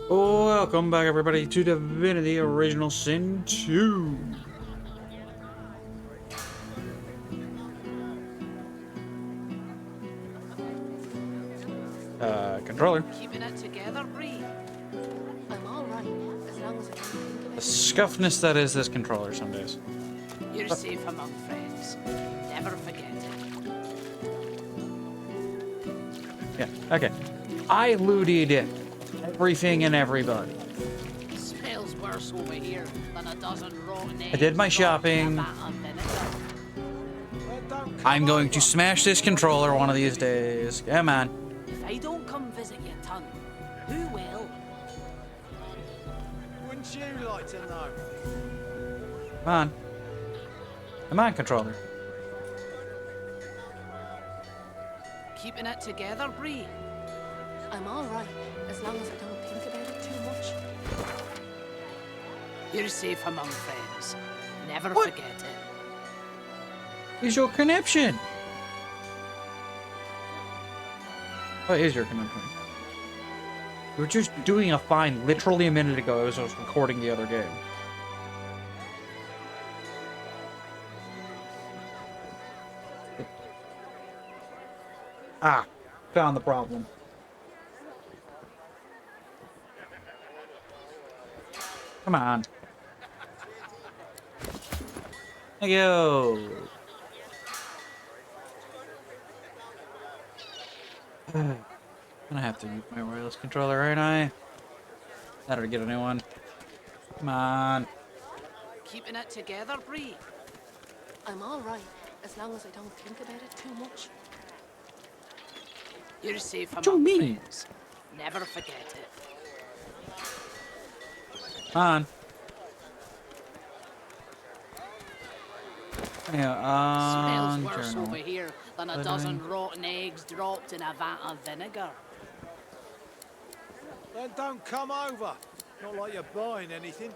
Welcome back, everybody, to Divinity Original Sin 2. Controller. Keeping it together, Bree. I'm all right, as long as I don't think of The it. scuffness that is this controller some days. You're safe among friends. Never forget it. Yeah, okay. I looted everything and everybody. Smells worse over here than a dozen rotten eggs. I did my dropped in a shopping. vat of vinegar. I'm going to smash this controller one of these days. Come on. If I don't come visit your ton, who will? Wouldn't you like to know? Come on. Come on, controller. Keeping it together, Bree. I'm all right, as long as I don't think about it too much. You're safe among friends. Never What? forget it. Is your connection? What is your connection? You were just doing a fine literally a minute ago as I was recording the other game. Ah, found the problem. Come on. Thank you. I'm gonna have to use my wireless controller, aren't I? Better get a new one. Come on. Keeping it together, Bree. I'm all right, as long as I don't think about it too much. You're safe What do you among mean? friends. Never forget it. Come on. Yeah, Smells worse journal. over here than a Lettering. dozen rotten eggs dropped in a vat of vinegar. Then don't come over. Not like you're buying anything.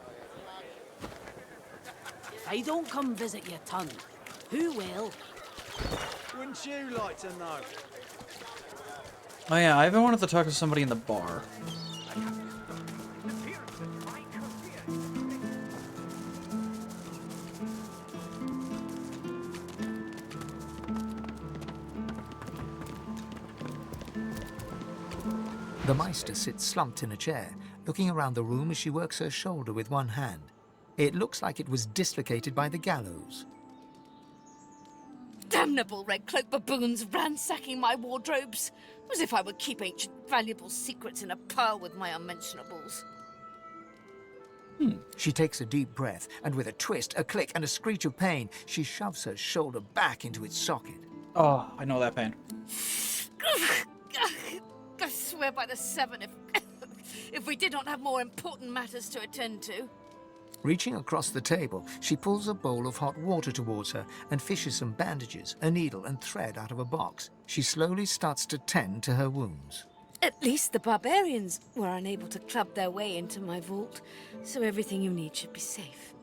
If I don't come visit your ton, who will? Wouldn't you like to know? Oh yeah, I've been wanting to talk to somebody in the bar. The Meister sits slumped in a chair, looking around the room as she works her shoulder with one hand. It looks like it was dislocated by the gallows. Damnable red cloak baboons ransacking my wardrobes, as if I would keep ancient valuable secrets in a pile with my unmentionables. She takes a deep breath, and with a twist, a click, and a screech of pain, she shoves her shoulder back into its socket. Oh, I know that pain. I swear by the seven, if we did not have more important matters to attend to. Reaching across the table, she pulls a bowl of hot water towards her and fishes some bandages, a needle, and thread out of a box. She slowly starts to tend to her wounds. At least the barbarians were unable to club their way into my vault, so everything you need should be safe.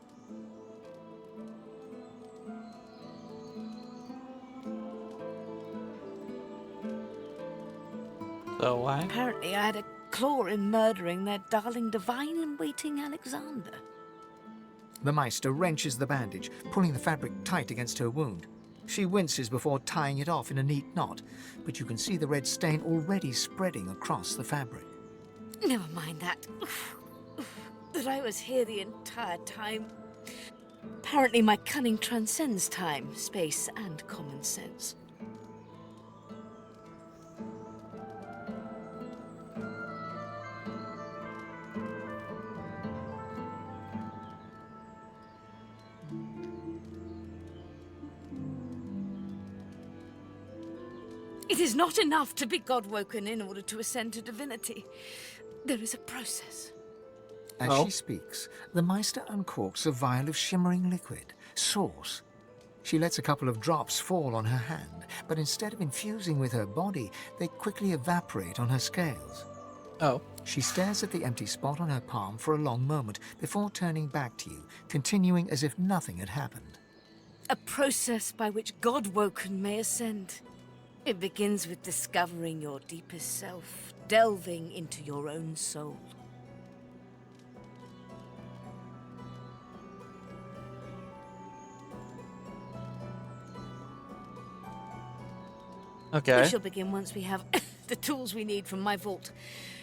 So why? Apparently I had a claw in murdering their darling divine-in-waiting Alexander. The Meister wrenches the bandage, pulling the fabric tight against her wound. She winces before tying it off in a neat knot, but you can see the red stain already spreading across the fabric. Never mind that. That I was here the entire time. Apparently my cunning transcends time, space, and common sense. It is not enough to be God-woken in order to ascend to divinity. There is a process. As she speaks, the Meister uncorks a vial of shimmering liquid, sauce. She lets a couple of drops fall on her hand, but instead of infusing with her body, they quickly evaporate on her scales. Oh. She stares at the empty spot on her palm for a long moment before turning back to you, continuing as if nothing had happened. A process by which God-woken may ascend. It begins with discovering your deepest self, delving into your own soul. We Okay. shall begin once we have the tools we need from my vault.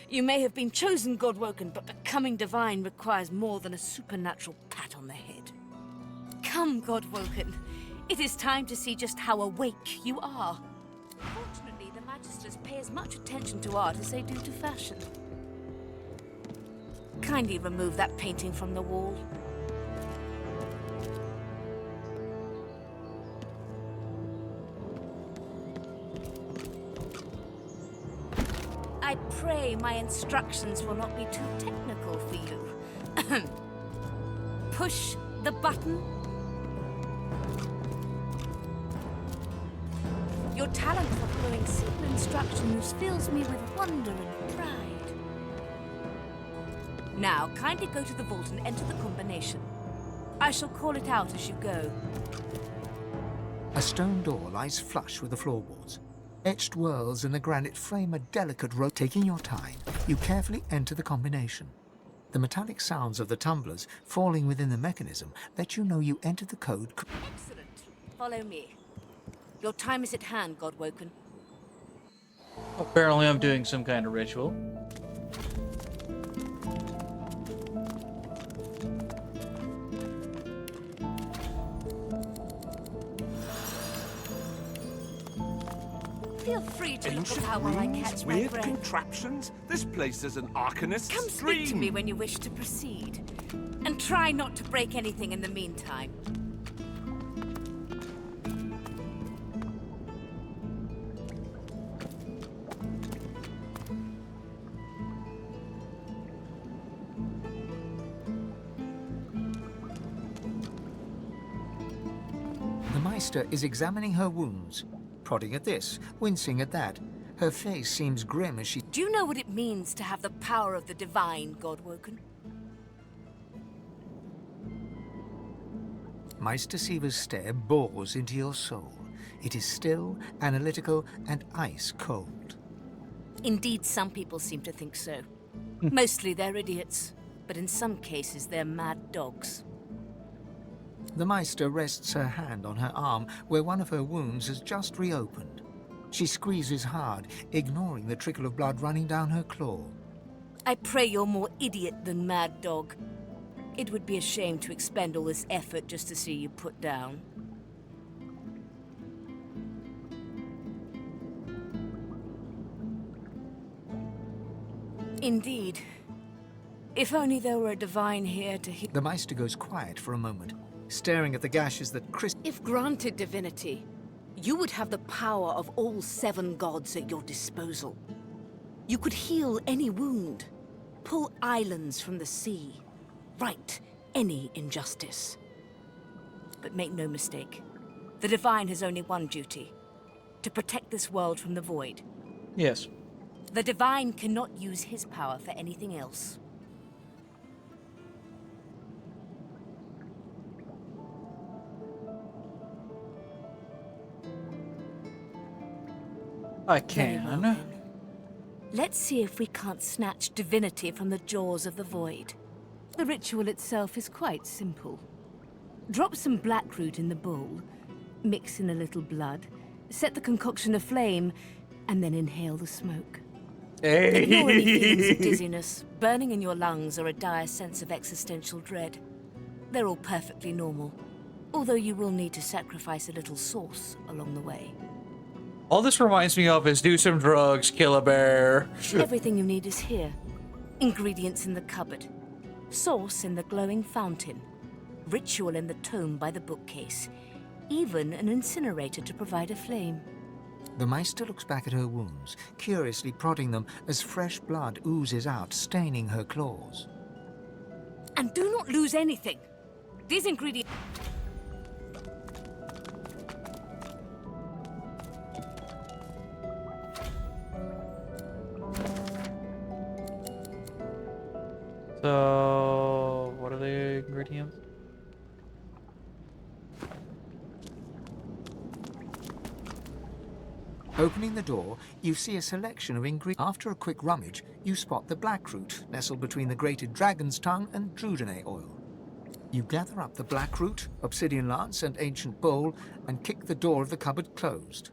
You may have been chosen God-woken, but becoming divine requires more than a supernatural pat on the head. Come, God-woken. It is time to see just how awake you are. Fortunately, the Magisters pay as much attention to art as they do to fashion. Kindly remove that painting from the wall. I pray my instructions will not be too technical for you. Push the button. Your talent for following simple instructions fills me with wonder and pride. Now, kindly go to the vault and enter the combination. I shall call it out as you go. A stone door lies flush with the floorboards. Etched whorls in the granite frame a delicate rope. Taking your time, you carefully enter the combination. The metallic sounds of the tumblers falling within the mechanism let you know you entered the code. Excellent. Follow me. Your time is at hand, Godwoken. Apparently I'm doing some kind of ritual. Feel free to look at Ancient how well I rooms, catch my weird breath. contraptions. This place is an arcanist's Come speak dream. to me when you wish to proceed. And try not to break anything in the meantime. The Meister is examining her wounds, prodding at this, wincing at that. Her face seems grim as she... Do you know what it means to have the power of the divine, Godwoken? Meister Siever's stare bores into your soul. It is still, analytical, and ice cold. Indeed, some people seem to think so. Mostly they're idiots, but in some cases they're mad dogs. The Meister rests her hand on her arm where one of her wounds has just reopened. She squeezes hard, ignoring the trickle of blood running down her claw. I pray you're more idiot than mad dog. It would be a shame to expend all this effort just to see you put down. Indeed. If only there were a divine here to heal. The Meister goes quiet for a moment, staring at the gashes that If granted divinity, you would have the power of all 7 gods at your disposal. You could heal any wound, pull islands from the sea, right any injustice. But make no mistake, the divine has only one duty: to protect this world from the void. Yes. The divine cannot use his power for anything else. I Very well, can. then. Let's see if we can't snatch divinity from the jaws of the void. The ritual itself is quite simple. Drop some blackroot in the bowl, mix in a little blood, set the concoction aflame, and then inhale the smoke. Ignore any feelings of dizziness, burning in your lungs, or a dire sense of existential dread. They're all perfectly normal, although you will need to sacrifice a little sauce along the way. All this reminds me of is do some drugs, kill a bear. Everything you need is here. Ingredients in the cupboard. Sauce in the glowing fountain. Ritual in the tome by the bookcase. Even an incinerator to provide a flame. The Meister looks back at her wounds, curiously prodding them as fresh blood oozes out, staining her claws. And do not lose anything. These ingredients... So, what are the ingredients? Opening the door, you see a selection of ingredients. After a quick rummage, you spot the blackroot nestled between the grated dragon's tongue and drudene oil. You gather up the blackroot, obsidian lance, and ancient bowl, and kick the door of the cupboard closed.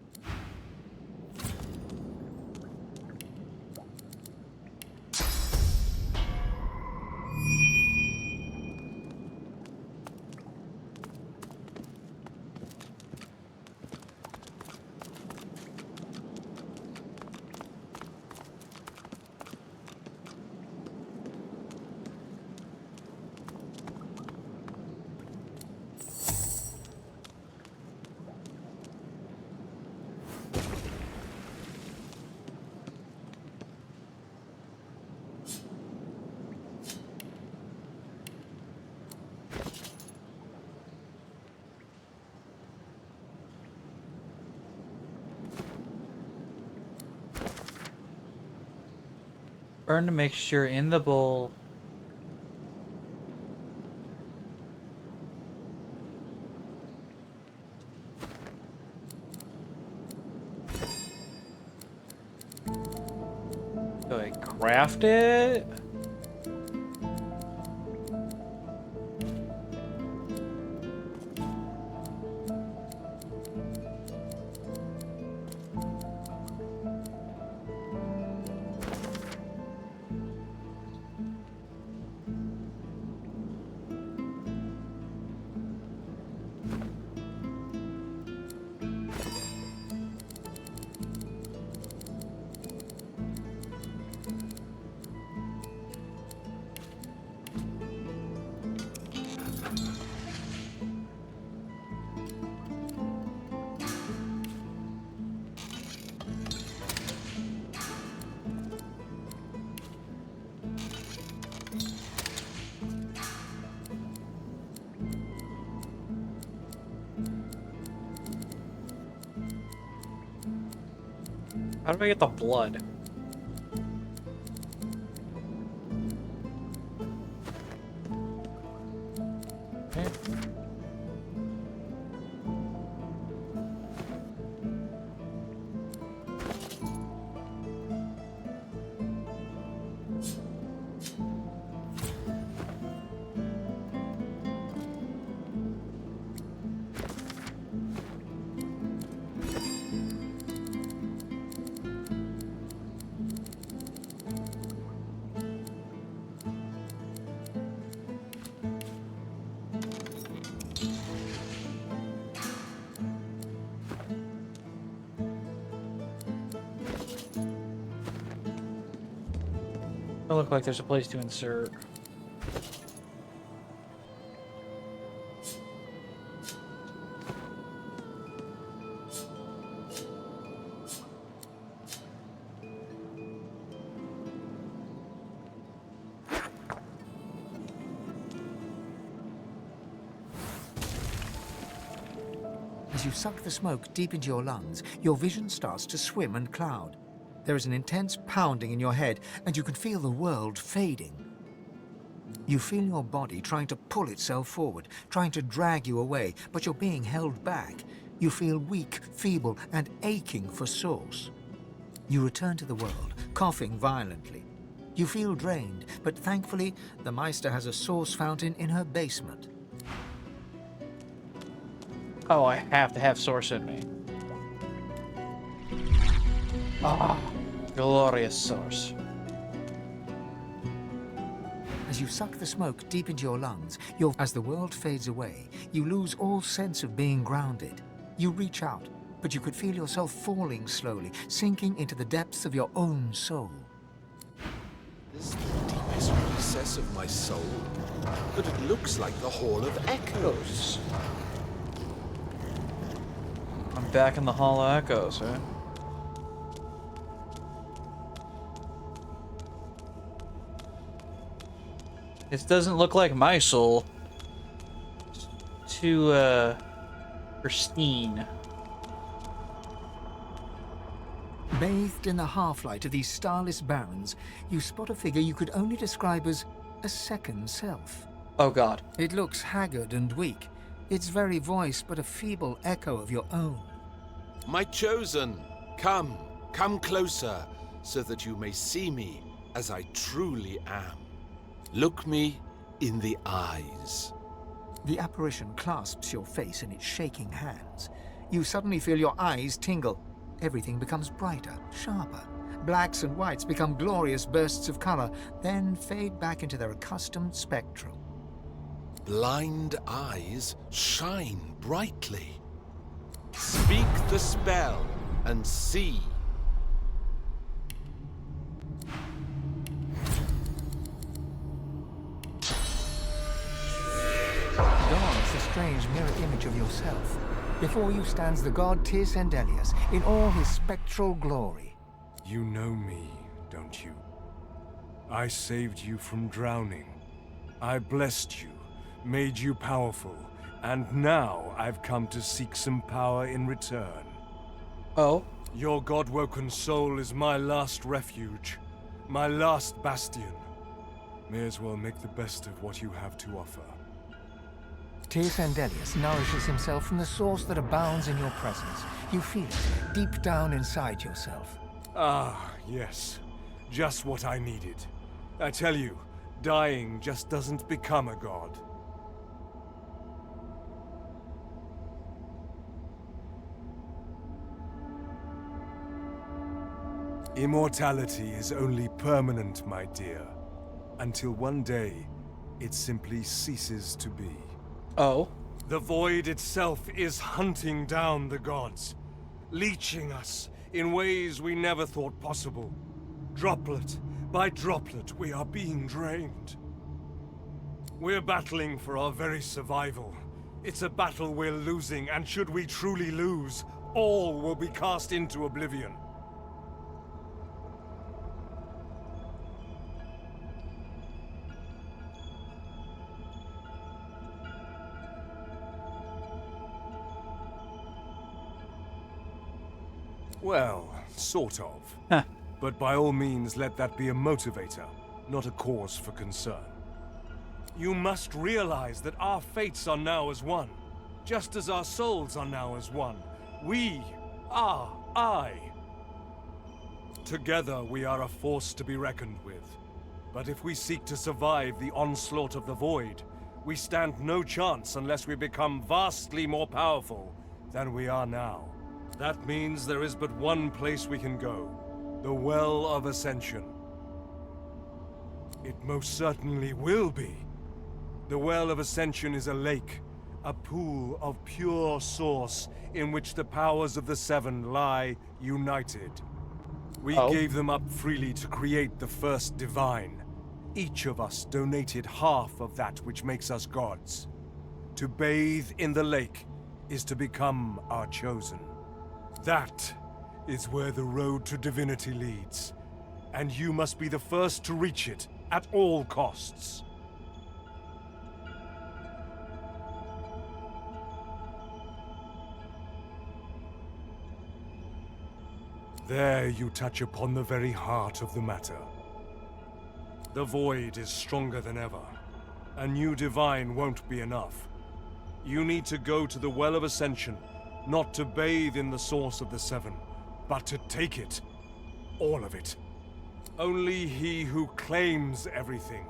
Burn the mixture in the bowl. Do I craft it? How do I get the blood? Okay. It look like there's a place to insert. As you suck the smoke deep into your lungs, your vision starts to swim and cloud. There is an intense pounding in your head, and you can feel the world fading. You feel your body trying to pull itself forward, trying to drag you away, but you're being held back. You feel weak, feeble, and aching for source. You return to the world, coughing violently. You feel drained, but thankfully, the Meister has a source fountain in her basement. Oh, I have to have source in me. Ah, glorious source. As you suck the smoke deep into your lungs, as the world fades away, you lose all sense of being grounded. You reach out, but you could feel yourself falling slowly, sinking into the depths of your own soul. This is the deepest recess of my soul, but it looks like the Hall of Echoes. I'm back in the Hall of Echoes, huh? This doesn't look like my soul. It's too, pristine. Bathed in the half-light of these starless barrens, you spot a figure you could only describe as a second self. Oh god. It looks haggard and weak, its very voice but a feeble echo of your own. My chosen, come closer, so that you may see me as I truly am. Look me in the eyes. The apparition clasps your face in its shaking hands. You suddenly feel your eyes tingle. Everything becomes brighter, sharper. Blacks and whites become glorious bursts of color, then fade back into their accustomed spectrum. Blind eyes shine brightly. Speak the spell and see. Dawns a strange mirror image of yourself. Before you stands the god Tis Endelius in all his spectral glory. You know me, don't you? I saved you from drowning. I blessed you, made you powerful, and now I've come to seek some power in return. Oh? Your god-woken soul is my last refuge. My last bastion. May as well make the best of what you have to offer. Teosandelius nourishes himself from the source that abounds in your presence. You feel it deep down inside yourself. Ah, yes. Just what I needed. I tell you, dying just doesn't become a god. Immortality is only permanent, my dear. Until one day, it simply ceases to be. Oh. The Void itself is hunting down the gods, leeching us in ways we never thought possible. Droplet by droplet, we are being drained. We're battling for our very survival. It's a battle we're losing, and should we truly lose, all will be cast into oblivion. Well, sort of. Huh. But by all means, let that be a motivator, not a cause for concern. You must realize that our fates are now as one, just as our souls are now as one. We are I. Together, we are a force to be reckoned with. But if we seek to survive the onslaught of the Void, we stand no chance unless we become vastly more powerful than we are now. That means there is but one place we can go. The Well of Ascension. It most certainly will be. The Well of Ascension is a lake, a pool of pure source in which the powers of the Seven lie united. We gave them up freely to create the first divine. Each of us donated half of that which makes us gods. To bathe in the lake is to become our chosen. That is where the road to divinity leads, and you must be the first to reach it at all costs. There you touch upon the very heart of the matter. The Void is stronger than ever. A new divine won't be enough. You need to go to the Well of Ascension, not to bathe in the source of the Seven, but to take it. All of it. Only he who claims everything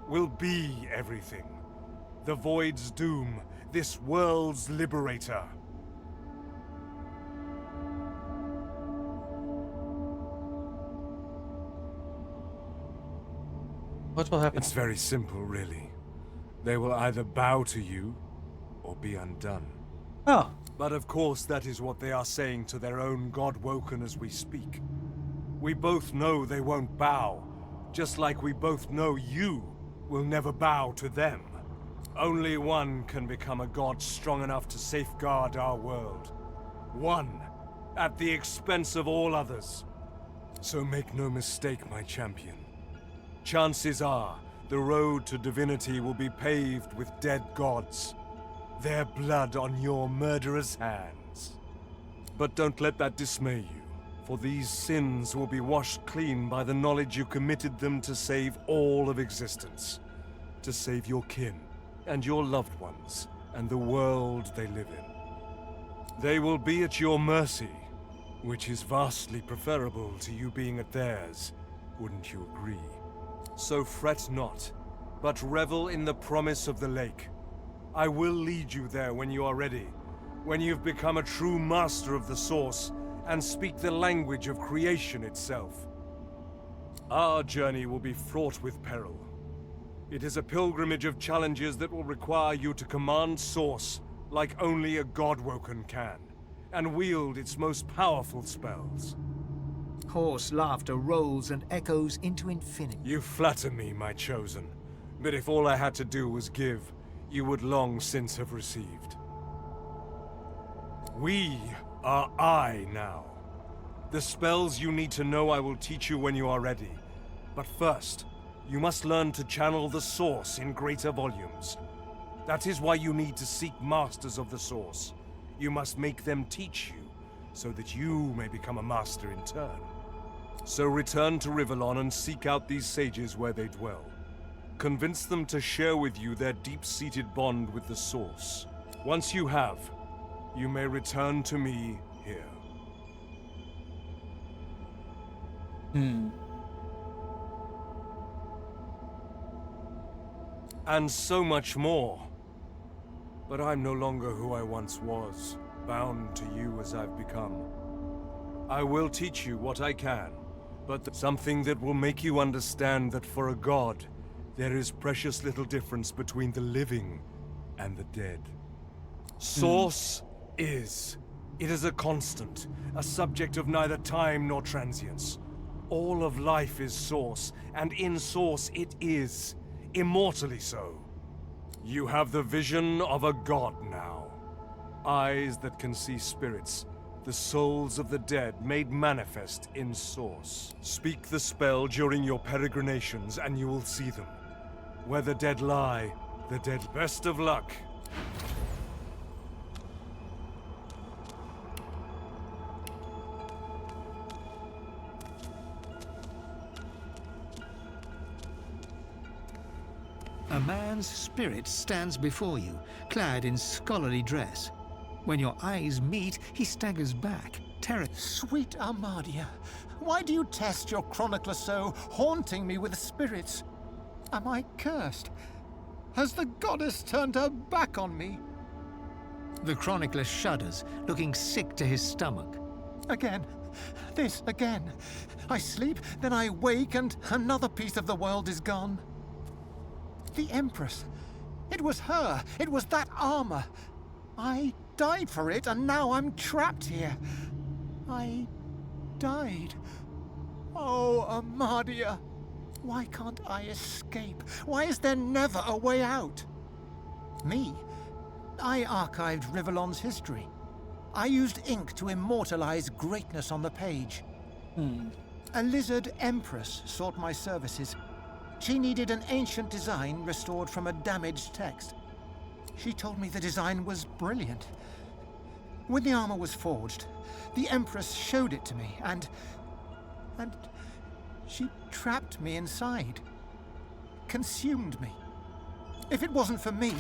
will be everything. The Void's doom, this world's liberator. What will happen? It's very simple, really. They will either bow to you, or be undone. Oh. But of course that is what they are saying to their own God-woken as we speak. We both know they won't bow, just like we both know you will never bow to them. Only one can become a god strong enough to safeguard our world. One, at the expense of all others. So make no mistake, my champion. Chances are, the road to divinity will be paved with dead gods. Their blood on your murderous hands. But don't let that dismay you, for these sins will be washed clean by the knowledge you committed them to save all of existence. To save your kin, and your loved ones, and the world they live in. They will be at your mercy, which is vastly preferable to you being at theirs, wouldn't you agree? So fret not, but revel in the promise of the lake. I will lead you there when you are ready, when you've become a true master of the Source, and speak the language of creation itself. Our journey will be fraught with peril. It is a pilgrimage of challenges that will require you to command Source like only a God-woken can, and wield its most powerful spells. Hoarse laughter rolls and echoes into infinity. You flatter me, my chosen, but if all I had to do was give, you would long since have received. We are I now. The spells you need to know I will teach you when you are ready. But first, you must learn to channel the Source in greater volumes. That is why you need to seek masters of the Source. You must make them teach you, so that you may become a master in turn. So return to Rivellon and seek out these sages where they dwell. Convince them to share with you their deep-seated bond with the Source. Once you have, you may return to me here. And so much more. But I'm no longer who I once was, bound to you as I've become. I will teach you what I can, but something that will make you understand that for a god, there is precious little difference between the living and the dead. Source is. It is a constant, a subject of neither time nor transience. All of life is Source, and in Source it is, immortally so. You have the vision of a god now. Eyes that can see spirits, the souls of the dead made manifest in Source. Speak the spell during your peregrinations and you will see them. Where the dead lie, the dead. Best of luck. A man's spirit stands before you, clad in scholarly dress. When your eyes meet, he staggers back, terror. Sweet Armadia, why do you test your chronicler so, haunting me with spirits? Am I cursed? Has the goddess turned her back on me? The chronicler shudders, looking sick to his stomach. Again. This again. I sleep, then I wake, and another piece of the world is gone. The Empress. It was her. It was that armor. I died for it, and now I'm trapped here. I died. Oh, Armadia. Why can't I escape? Why is there never a way out? Me? I archived Rivellon's history. I used ink to immortalize greatness on the page. A lizard empress sought my services. She needed an ancient design restored from a damaged text. She told me the design was brilliant. When the armor was forged, the Empress showed it to me, and she trapped me inside. Consumed me. If it wasn't for me,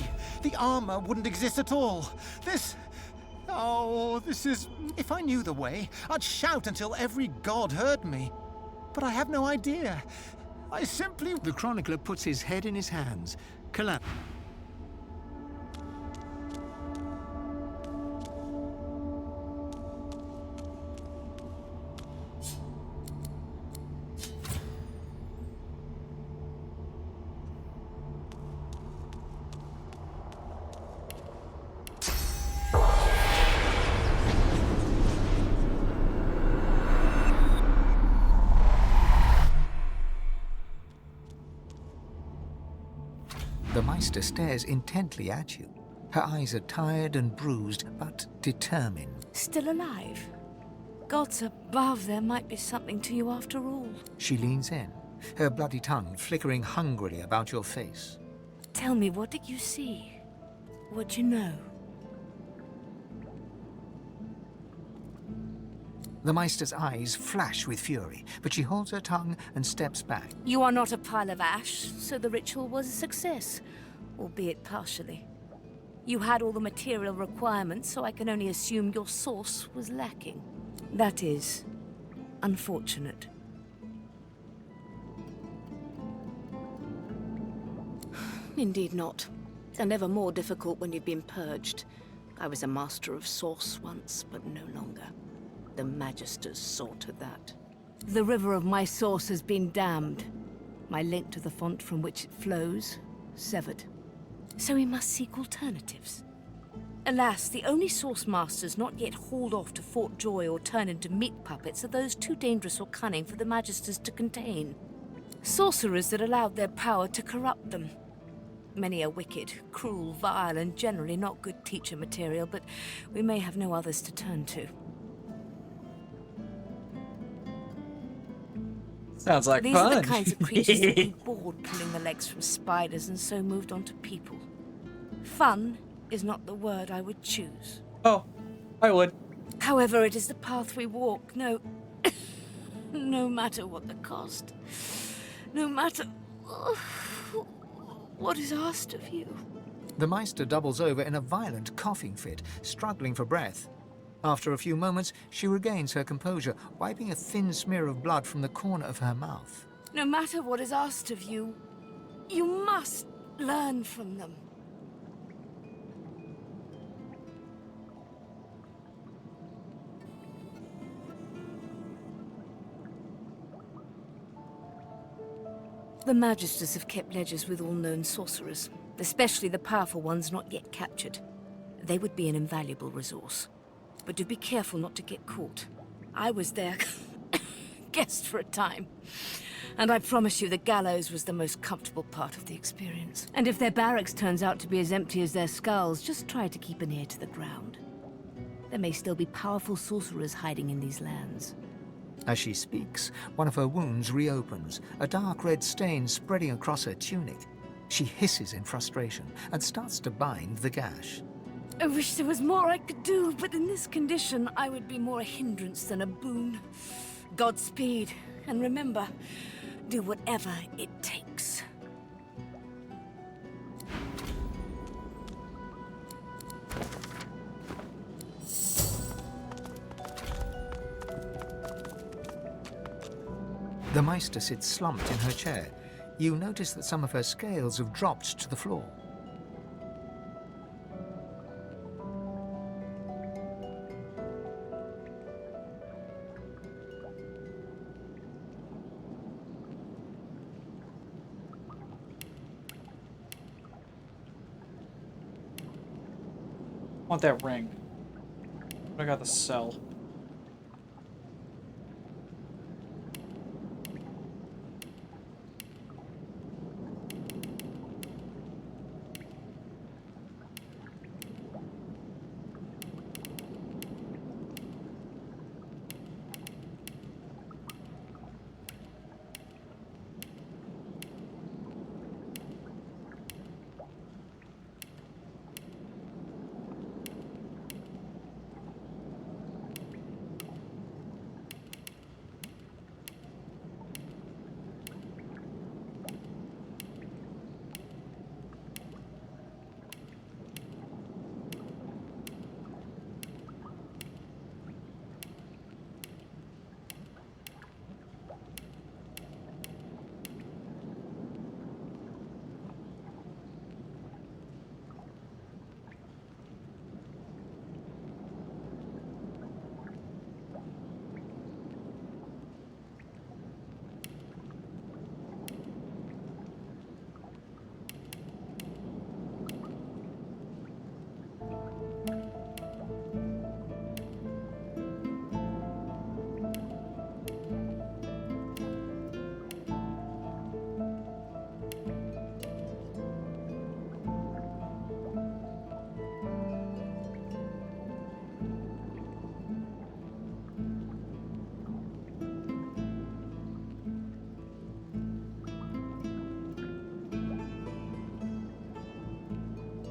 the armor wouldn't exist at all. This is... If I knew the way, I'd shout until every god heard me. But I have no idea. I simply... The chronicler puts his head in his hands, collapse. The Meister stares intently at you. Her eyes are tired and bruised, but determined. Still alive? Gods above, there might be something to you after all. She leans in, her bloody tongue flickering hungrily about your face. Tell me, what did you see? What'd you know? The Meister's eyes flash with fury, but she holds her tongue and steps back. You are not a pile of ash, so the ritual was a success, albeit partially. You had all the material requirements, so I can only assume your source was lacking. That is unfortunate. Indeed not. And ever more difficult when you've been purged. I was a master of source once, but no longer. The Magisters saw to that. The river of my source has been dammed. My link to the font from which it flows, severed. So we must seek alternatives. Alas, the only source masters not yet hauled off to Fort Joy or turned into meat puppets are those too dangerous or cunning for the Magisters to contain. Sorcerers that allowed their power to corrupt them. Many are wicked, cruel, vile, and generally not good teacher material, but we may have no others to turn to. Sounds like These fun. are the kinds of creatures that grew bored pulling the legs from spiders and so moved on to people. Fun is not the word I would choose. Oh, I would. However, it is the path we walk. No, No matter what the cost. No matter what is asked of you. The Meister doubles over in a violent coughing fit, struggling for breath. After a few moments, she regains her composure, wiping a thin smear of blood from the corner of her mouth. No matter what is asked of you, you must learn from them. The Magisters have kept ledgers with all known sorcerers, especially the powerful ones not yet captured. They would be an invaluable resource. But do be careful not to get caught. I was their guest for a time, and I promise you the gallows was the most comfortable part of the experience. And if their barracks turns out to be as empty as their skulls, just try to keep an ear to the ground. There may still be powerful sorcerers hiding in these lands. As she speaks, one of her wounds reopens, a dark red stain spreading across her tunic. She hisses in frustration and starts to bind the gash. I wish there was more I could do, but in this condition, I would be more a hindrance than a boon. Godspeed, and remember, do whatever it takes. The Meister sits slumped in her chair. You notice that some of her scales have dropped to the floor. I want that ring. I got the cell.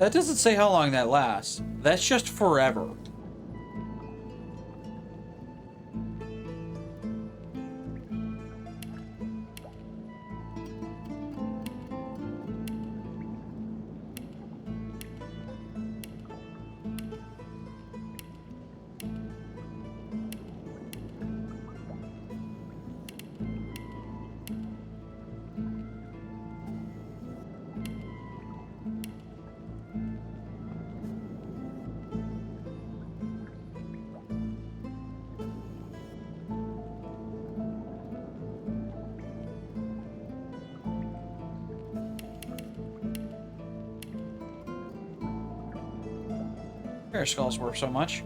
That doesn't say how long that lasts. That's just forever. Air skulls worth so much.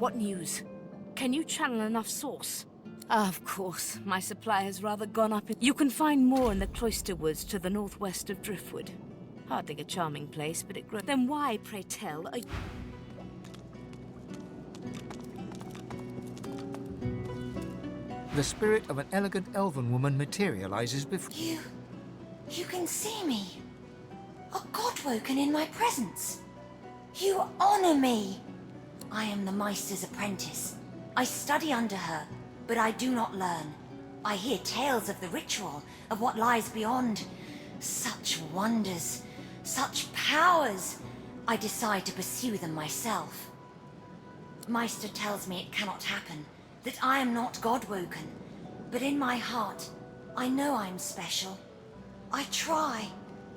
What news? Can you channel enough source? Of course, my supply has rather gone up. You can find more in the cloister woods to the northwest of Driftwood. Hardly a charming place, but it grows. Then why, pray tell, are you... The spirit of an elegant elven woman materializes before... You can see me. A godwoken in my presence. You honor me. I am the Meister's apprentice. I study under her, but I do not learn. I hear tales of the ritual, of what lies beyond. Such wonders, such powers. I decide to pursue them myself. Meister tells me it cannot happen, that I am not godwoken. But in my heart, I know I'm special. I try.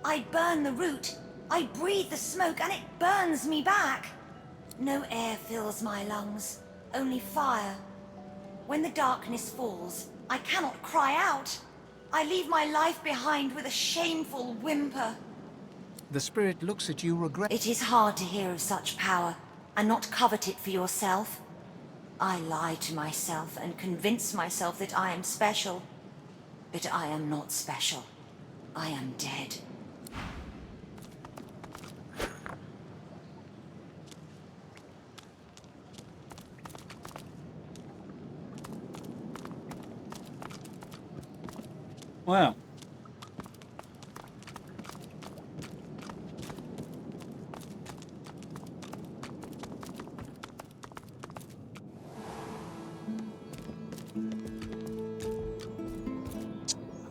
I burn the root. I breathe the smoke and it burns me back. No air fills my lungs, only fire. When the darkness falls, I cannot cry out. I leave my life behind with a shameful whimper. The spirit looks at you regret... It is hard to hear of such power and not covet it for yourself. I lie to myself and convince myself that I am special. But I am not special. I am dead. Wow.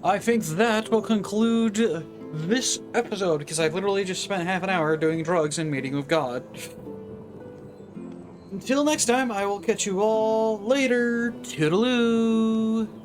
I think that will conclude this episode, because I've literally just spent half an hour doing drugs and meeting with God. Until next time, I will catch you all later. Toodaloo!